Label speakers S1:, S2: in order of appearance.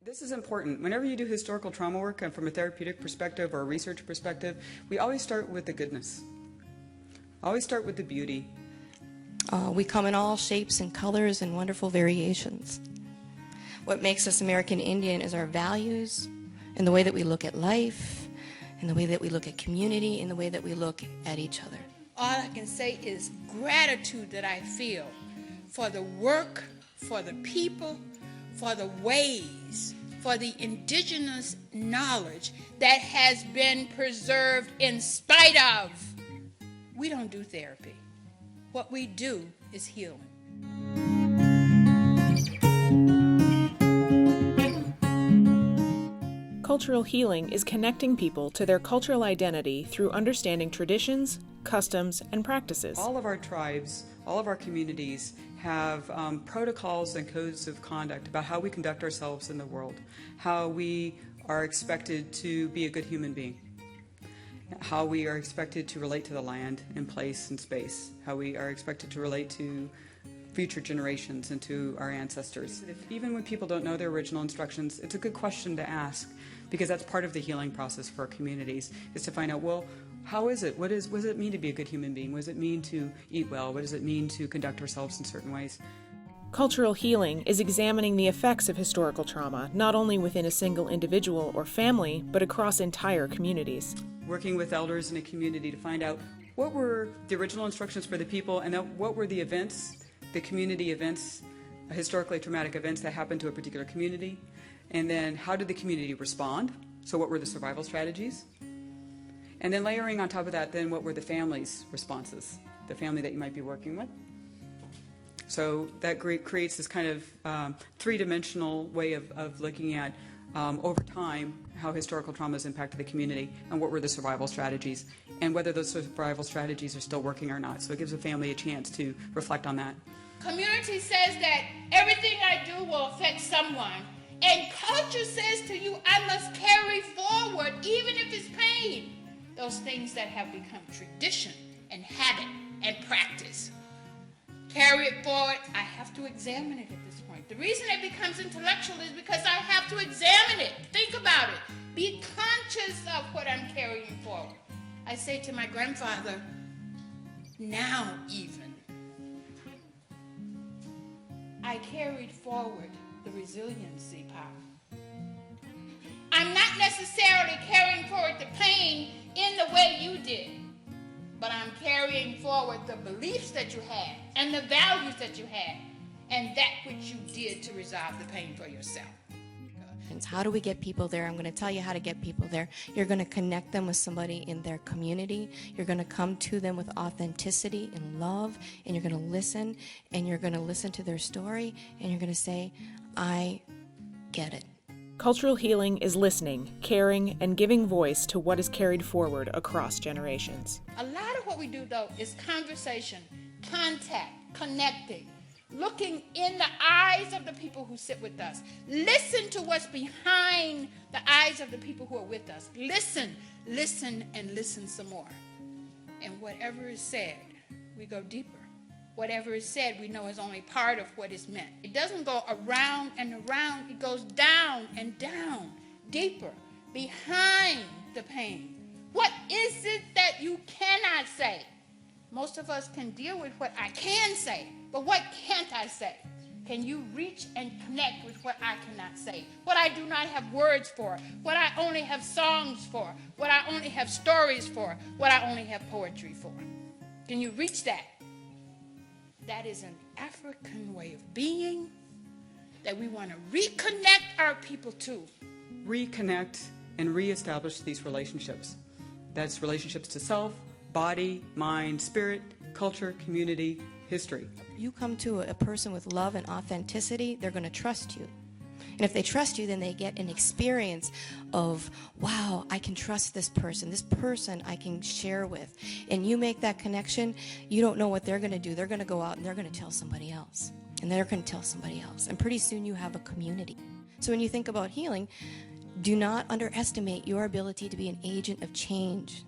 S1: This is important. Whenever you do historical trauma work, and from a therapeutic perspective or a research perspective, we always start with the goodness. Always start with the beauty.
S2: We come in all shapes and colors and wonderful variations. What makes us American Indian is our values and the way that we look at life and the way that we look at community and the way that we look at each other.
S3: All I can say is gratitude that I feel for the work, for the people, for the ways, for the indigenous knowledge that has been preserved in spite of. We don't do therapy. What we do is healing.
S4: Cultural healing is connecting people to their cultural identity through understanding traditions, customs, and practices.
S1: All of our tribes, all of our communities have protocols and codes of conduct about how we conduct ourselves in the world, how we are expected to be a good human being, how we are expected to relate to the land and place and space, how we are expected to relate to future generations and to our ancestors. Even when people don't know their original instructions, it's a good question to ask, because that's part of the healing process for our communities, is to find out, well, how is it? What does it mean to be a good human being? What does it mean to eat well? What does it mean to conduct ourselves in certain ways?
S4: Cultural healing is examining the effects of historical trauma, not only within a single individual or family, but across entire communities.
S1: Working with elders in a community to find out what were the original instructions for the people, and then what were the events, the community events, historically traumatic events that happened to a particular community, and then how did the community respond? So what were the survival strategies? And then layering on top of that, then what were the family's responses, the family that you might be working with? So that creates this kind of three-dimensional way of looking at, over time, how historical trauma has impacted the community and what were the survival strategies and whether those survival strategies are still working or not. So it gives a family a chance to reflect on that.
S3: Community says that everything I do will affect someone, and culture says to you, I must carry forward, even if it's pain, those things that have become tradition and habit and practice. Carry it forward. I have to examine it at this point. The reason it becomes intellectual is because I have to examine it. Think about it. Be conscious of what I'm carrying forward. I say to my grandfather, now even, I carried forward the resiliency power. I'm not necessarily carrying forward the pain in the way you did, but I'm carrying forward the beliefs that you had and the values that you had and that which you did to resolve the pain for yourself.
S2: How do we get people there? I'm going to tell you how to get people there. You're going to connect them with somebody in their community. You're going to come to them with authenticity and love, and you're going to listen, and you're going to listen to their story, and you're going to say, I get it.
S4: Cultural healing is listening, caring, and giving voice to what is carried forward across generations.
S3: A lot of what we do, though, is conversation, contact, connecting, looking in the eyes of the people who sit with us. Listen to what's behind the eyes of the people who are with us. Listen, listen, and listen some more. And whatever is said, we go deeper. Whatever is said, we know is only part of what is meant. It doesn't go around and around. It goes down and down, deeper, behind the pain. What is it that you cannot say? Most of us can deal with what I can say, but what can't I say? Can you reach and connect with what I cannot say? What I do not have words for, what I only have songs for, what I only have stories for, what I only have poetry for. Can you reach that? That is an African way of being that we want to reconnect our people to.
S1: Reconnect and reestablish these relationships. That's relationships to self, body, mind, spirit, culture, community, history.
S2: You come to a person with love and authenticity, they're going to trust you. And if they trust you, then they get an experience of, wow, I can trust this person I can share with. And you make that connection, you don't know what they're going to do. They're going to go out and they're going to tell somebody else. And they're going to tell somebody else. And pretty soon you have a community. So when you think about healing, do not underestimate your ability to be an agent of change.